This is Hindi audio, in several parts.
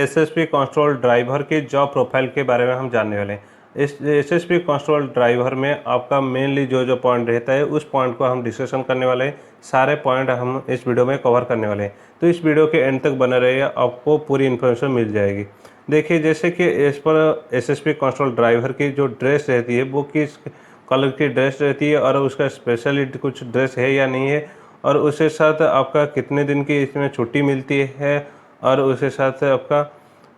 एसएसपी कंट्रोल ड्राइवर की जॉब प्रोफाइल के बारे में हम जानने वाले हैं। इस एसएसपी कंट्रोल ड्राइवर में आपका मेनली जो पॉइंट रहता है उस पॉइंट को हम डिस्कशन करने वाले हैं। सारे पॉइंट हम इस वीडियो में कवर करने वाले हैं, तो इस वीडियो के एंड तक बने रहिए, आपको पूरी इन्फॉर्मेशन मिल जाएगी। देखिए, जैसे कि इस पर एसएसपी कंट्रोल ड्राइवर की जो ड्रेस रहती है वो किस कलर की ड्रेस रहती है और उसका स्पेशली कुछ ड्रेस है या नहीं है, और उसके साथ आपका कितने दिन की इसमें छुट्टी मिलती है, और उसके साथ आपका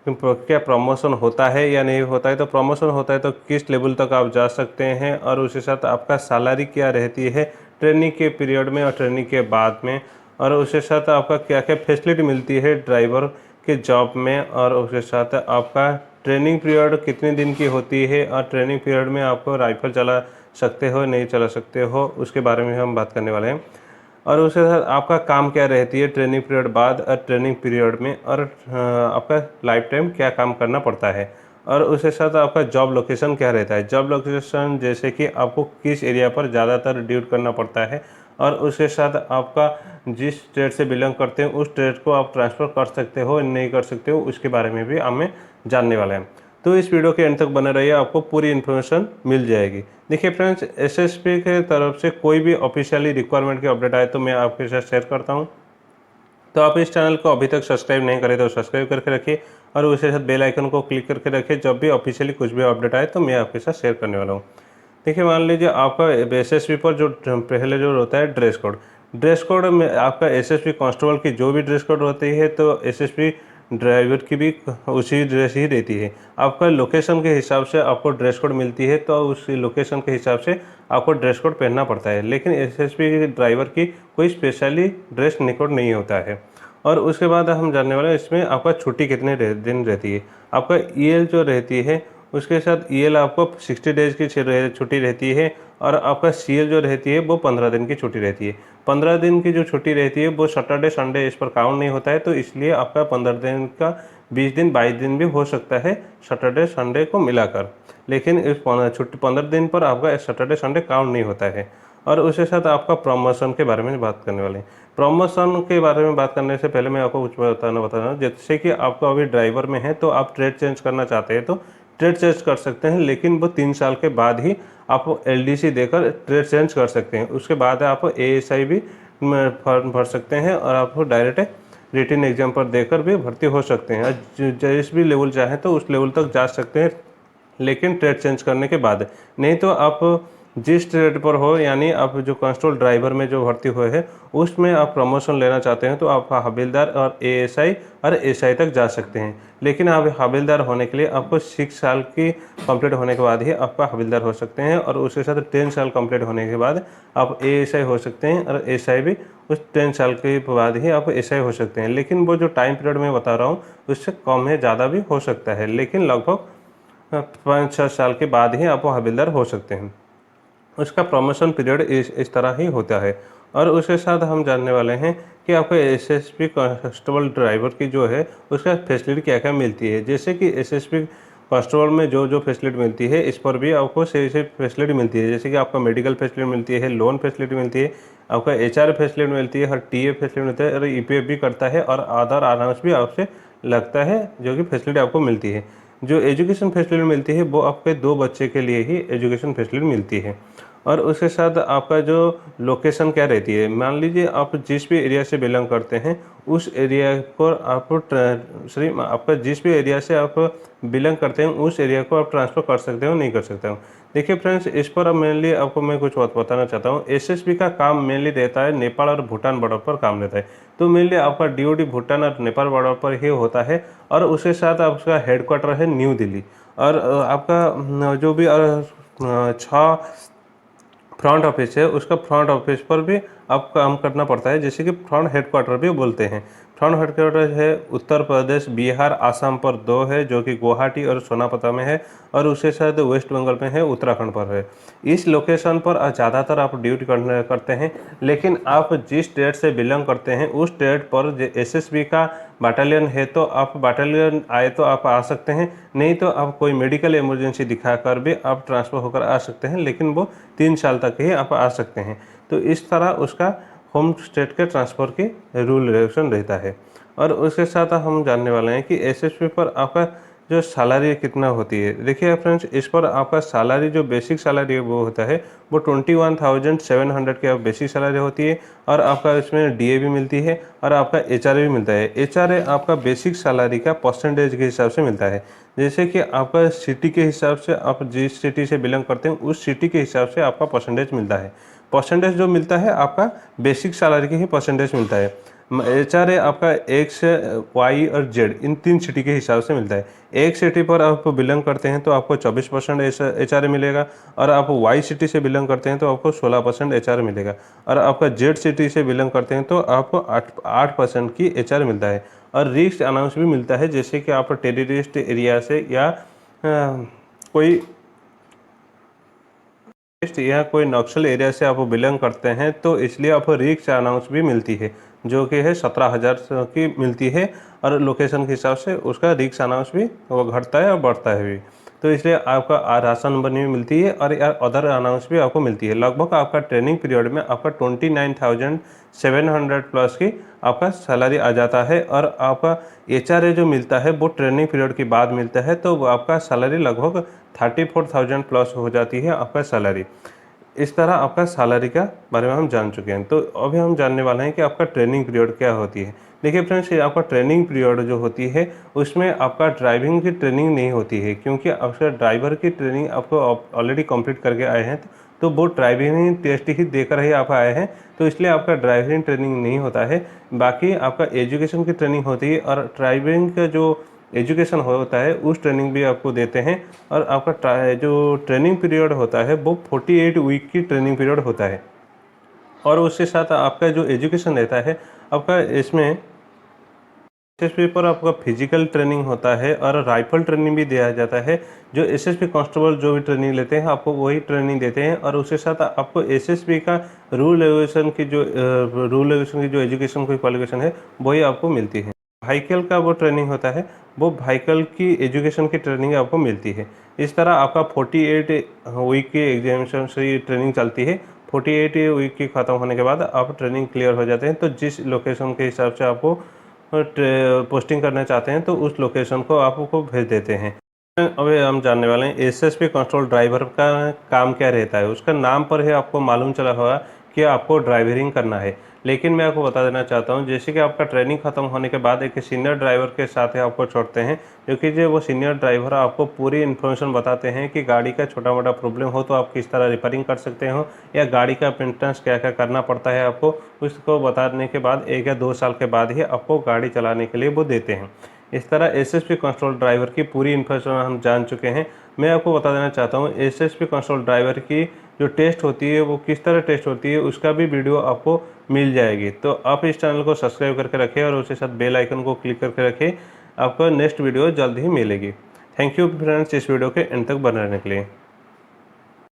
क्या प्रमोशन होता है या नहीं होता है। तो प्रमोशन होता है तो किस लेवल तक आप जा सकते हैं, और उसके साथ आपका सैलरी क्या रहती है ट्रेनिंग के पीरियड में और ट्रेनिंग के बाद में, और उसके साथ आपका क्या क्या फैसिलिटी मिलती है ड्राइवर के जॉब में, और उसके साथ आपका ट्रेनिंग पीरियड कितने दिन की होती है, और ट्रेनिंग पीरियड में आपको राइफल चला सकते हो नहीं चला सकते हो, उसके बारे में हम बात करने वाले हैं। और उसके साथ आपका काम क्या रहती है ट्रेनिंग पीरियड बाद और ट्रेनिंग पीरियड में, और आपका लाइफ टाइम क्या काम करना पड़ता है, और उसके साथ आपका जॉब लोकेशन क्या रहता है। जॉब लोकेशन जैसे कि आपको किस एरिया पर ज़्यादातर ड्यूटी करना पड़ता है, और उसके साथ आपका जिस स्टेट से बिलोंग करते हैं उस स्टेट को आप ट्रांसफ़र कर सकते हो नहीं कर सकते हो, उसके बारे में भी हमें जानने वाले हैं। तो इस वीडियो के एंड तक बने रहिए, आपको पूरी इन्फॉर्मेशन मिल जाएगी। देखिए फ्रेंड्स, एसएसपी के तरफ से कोई भी ऑफिशियली रिक्वायरमेंट की अपडेट आए तो मैं आपके साथ शेयर करता हूं। तो आप इस चैनल को अभी तक सब्सक्राइब नहीं करें तो सब्सक्राइब करके रखिए, और उसके साथ बेल आइकन को क्लिक करके रखिए। जब भी ऑफिशियली कुछ भी अपडेट आए तो मैं आपके साथ शेयर करने वाला हूँ। देखिए, मान लीजिए आपका एसएसपी पर जो पहले जो होता है ड्रेस कोड में आपका एसएसपी कांस्टेबल की जो भी ड्रेस कोड होती है तो एसएसपी ड्राइवर की भी उसी ड्रेस ही रहती है। आपका लोकेशन के हिसाब से आपको ड्रेस कोड मिलती है, तो उसी लोकेशन के हिसाब से आपको ड्रेस कोड पहनना पड़ता है, लेकिन एसएसपी ड्राइवर की कोई स्पेशली ड्रेस कोड नहीं होता है। और उसके बाद हम जानने वाले हैं इसमें आपका छुट्टी कितने दिन रहती है। आपका ईएल जो रहती है उसके साथ ईएल आपको 60 डेज़ की छुट्टी रहती है, और आपका सीएल जो रहती है वो 15 दिन की छुट्टी रहती है। 15 दिन की जो छुट्टी रहती है वो सैटरडे संडे इस पर काउंट नहीं होता है, तो इसलिए आपका 15 दिन का 20 दिन 22 दिन भी हो सकता है सैटरडे संडे को मिलाकर, लेकिन इस 15 दिन पर आपका सैटरडे संडे काउंट नहीं होता है। और उसके साथ आपका प्रमोशन के बारे में बात करने वाले हैं। प्रमोशन के बारे में बात करने से पहले मैं आपको कुछ बताना जैसे कि आपको अभी ड्राइवर में है तो आप ट्रेड चेंज करना चाहते हैं तो ट्रेड चेंज कर सकते हैं, लेकिन वो 3 साल के बाद ही आप एलडीसी देकर ट्रेड चेंज कर सकते हैं। उसके बाद आप एएसआई भी फॉर्म भर सकते हैं, और आप डायरेक्ट रिटन एग्जाम पर देकर भी भर्ती हो सकते हैं। जिस भी लेवल चाहें तो उस लेवल तक जा सकते हैं, लेकिन ट्रेड चेंज करने के बाद। नहीं तो आप जिस ट्रेड पर हो, यानी आप जो कांस्टेबल ड्राइवर में जो भर्ती हुए हैं उसमें आप प्रमोशन लेना चाहते हैं तो आप हवलदार और एएसआई और एसआई तक जा सकते हैं। लेकिन आप हवलदार होने के लिए आपको 6 साल की कंप्लीट होने के बाद ही आपका हवलदार हो सकते हैं, और उसके साथ 10 साल कंप्लीट होने के बाद आप एएसआई हो सकते हैं, और एसआई भी उस 10 साल के बाद ही आप एसआई हो सकते हैं। लेकिन वो जो टाइम पीरियड मैं बता रहा हूँ उससे कम है, ज़्यादा भी हो सकता है, लेकिन लगभग 5-6 साल के बाद ही आप हवलदार हो सकते हैं। उसका प्रमोशन पीरियड इस तरह ही होता है। और उसके साथ हम जानने वाले हैं कि आपको एसएसपी कांस्टेबल ड्राइवर की जो है उसका फैसिलिटी क्या क्या मिलती है। जैसे कि एसएसपी कांस्टेबल में जो फैसिलिटी मिलती है इस पर भी आपको सही से फैसिलिटी मिलती है। जैसे कि आपका मेडिकल फैसिलिटी मिलती है, लोन फैसिलिटी मिलती है, आपका एचआर फैसिलिटी मिलती है, हर टीए फैसिलिटी मिलता है, और ईपीएफ भी करता है, और आधार अलाउंस भी आपसे लगता है, जो कि फैसिलिटी आपको मिलती है। जो एजुकेशन फैसिलिटी मिलती है वो आपके 2 बच्चे के लिए ही एजुकेशन फैसिलिटी मिलती है। और उसके साथ आपका जो लोकेशन क्या रहती है, मान लीजिए आप जिस भी एरिया से बिलोंग करते हैं उस एरिया को आप आपका जिस भी एरिया से आप बिलोंग करते हैं उस एरिया को आप ट्रांसफ़र कर सकते हो नहीं कर सकते हो। देखिए फ्रेंड्स, इस पर अब मेनली आपको मैं कुछ बात बताना चाहता हूँ। एसएसबी का काम मेनली रहता है नेपाल और भूटान बॉर्डर पर काम रहता है, तो मेनली आपका ड्यूटी भूटान और नेपाल बॉर्डर पर ही होता है, और उसके साथ आपका हेडक्वार्टर है न्यू दिल्ली। और आपका जो भी 6 फ्रंट ऑफिस है उसका फ्रंट ऑफिस पर भी आप काम करना पड़ता है, जैसे कि फ्रंट हेडक्वार्टर भी बोलते हैं। फ्रंट हेडक्वार्टर है उत्तर प्रदेश, बिहार, आसाम पर 2 है जो कि गुवाहाटी और सोनापता में है, और उसके साथ वेस्ट बंगाल में है, उत्तराखंड पर है। इस लोकेशन पर ज़्यादातर आप ड्यूटी करते हैं, लेकिन आप जिस स्टेट से बिलोंग करते हैं उस स्टेट पर एसएसबी का बटालियन है तो आप बटालियन आए तो आप आ सकते हैं, नहीं तो आप कोई मेडिकल इमरजेंसी दिखाकर भी आप ट्रांसफ़र होकर आ सकते हैं, लेकिन वो 3 साल तक ही आप आ सकते हैं। तो इस तरह उसका होम स्टेट के ट्रांसफ़र की रूल रेगुलेशन रहता है। और उसके साथ हम जानने वाले हैं कि एसएसपी पर आपका जो सैलरी कितना होती है। देखिए फ्रेंड्स, इस पर आपका सैलरी जो बेसिक सैलरी है वो होता है वो 21,700 की बेसिक सैलरी होती है, और आपका इसमें डीए भी मिलती है और आपका एचआरए भी मिलता है। एचआरए आपका बेसिक सैलरी का परसेंटेज के हिसाब से मिलता है। जैसे कि आपका सिटी के हिसाब से, आप जिस सिटी से बिलोंग करते हैं उस सिटी के हिसाब से आपका परसेंटेज मिलता है। परसेंटेज जो मिलता है आपका बेसिक सैलरी के ही परसेंटेज मिलता है। एचआरए आपका एक्स, वाई और जेड इन 3 सिटी के हिसाब से मिलता है। एक सिटी पर आप बिलोंग करते हैं तो आपको 24% एचआरए मिलेगा, और आप वाई सिटी से बिलोंग करते हैं तो आपको 16% एचआरए मिलेगा, और आपका जेड सिटी से बिलोंग करते हैं तो आपको 8% की एचआरए मिलता है। और रिस्क अनाउंस भी मिलता है, जैसे कि आप टेररिस्ट एरिया से या कोई नक्सल एरिया से आप बिलोंग करते हैं तो इसलिए आपको रिस्क अनाउंस भी मिलती है, जो कि है 17,000 की मिलती है, और लोकेशन के हिसाब से उसका रिस्क अनाउंस भी वो घटता है और बढ़ता है भी। तो इसलिए आपका राशन बनी भी मिलती है और अदर अनाउंस भी आपको मिलती है। लगभग आपका ट्रेनिंग पीरियड में आपका 29,700 प्लस की आपका सैलरी आ जाता है, और आपका एचआरए जो मिलता है वो ट्रेनिंग पीरियड के बाद मिलता है, तो वो आपका सैलरी लगभग 34,000 प्लस हो जाती है आपका सैलरी। इस तरह आपका सैलरी का बारे में हम जान चुके हैं। तो अभी हम जानने वाले हैं कि आपका ट्रेनिंग पीरियड क्या होती है। देखिए फ्रेंड्स, ये आपका ट्रेनिंग पीरियड जो होती है उसमें आपका ड्राइविंग की ट्रेनिंग नहीं होती है, क्योंकि आपका ड्राइवर की ट्रेनिंग आपको ऑलरेडी कंप्लीट करके आए हैं, तो वो ड्राइविंग टेस्ट ही देकर ही आप आए हैं, तो इसलिए आपका ड्राइविंग ट्रेनिंग नहीं होता है। बाकी आपका एजुकेशन की ट्रेनिंग होती है, और ड्राइविंग का जो एजुकेशन होता है उस ट्रेनिंग भी आपको देते हैं। और आपका जो ट्रेनिंग पीरियड होता है वो 48 वीक की ट्रेनिंग पीरियड होता है, और उसके साथ आपका जो एजुकेशन रहता है आपका इसमें एसएसपी पर आपका फिजिकल ट्रेनिंग होता है और राइफल ट्रेनिंग भी दिया जाता है। जो एसएसपी कांस्टेबल जो भी ट्रेनिंग लेते हैं आपको वही ट्रेनिंग देते हैं, और उसके साथ आपको एसएसपी का रूल रेगुलेशन की जो एजुकेशन की क्वालिफिकेशन है वही आपको मिलती है। व्हीकल का वो ट्रेनिंग होता है, वो व्हीकल की एजुकेशन की ट्रेनिंग आपको मिलती है। इस तरह आपका 48 वीक की एग्जामिनेशन से ये ट्रेनिंग चलती है। 48 वीक की ख़त्म होने के बाद आप ट्रेनिंग क्लियर हो जाते हैं, तो जिस लोकेशन के हिसाब से आपको पोस्टिंग करना चाहते हैं तो उस लोकेशन को आपको भेज देते हैं। अभी हम जानने वाले हैं एसएसपी कंट्रोल ड्राइवर का काम क्या रहता है। उसका नाम पर ही आपको मालूम चला होगा कि आपको ड्राइवरिंग करना है, लेकिन मैं आपको बता देना चाहता हूं, जैसे कि आपका ट्रेनिंग खत्म होने के बाद एक सीनियर ड्राइवर के साथ ही आपको छोड़ते हैं, क्योंकि जो वो सीनियर ड्राइवर आपको पूरी इन्फॉर्मेशन बताते हैं कि गाड़ी का छोटा मोटा प्रॉब्लम हो तो आप किस तरह रिपेयरिंग कर सकते हो, या गाड़ी का मेंटेनेंस क्या क्या करना पड़ता है आपको, उसको बताने के बाद 1 या 2 साल के बाद ही आपको गाड़ी चलाने के लिए वो देते हैं। इस तरह एसएसपी कंट्रोल ड्राइवर की पूरी इन्फॉर्मेशन हम जान चुके हैं। मैं आपको बता देना चाहता हूँ एसएसपी कंट्रोल ड्राइवर की जो टेस्ट होती है वो किस तरह टेस्ट होती है उसका भी वीडियो आपको मिल जाएगी। तो आप इस चैनल को सब्सक्राइब करके रखें और उसके साथ बेल आइकन को क्लिक करके रखें। आपको नेक्स्ट वीडियो जल्द ही मिलेगी। थैंक यू फ्रेंड्स इस वीडियो के एंड तक बने रहने के लिए।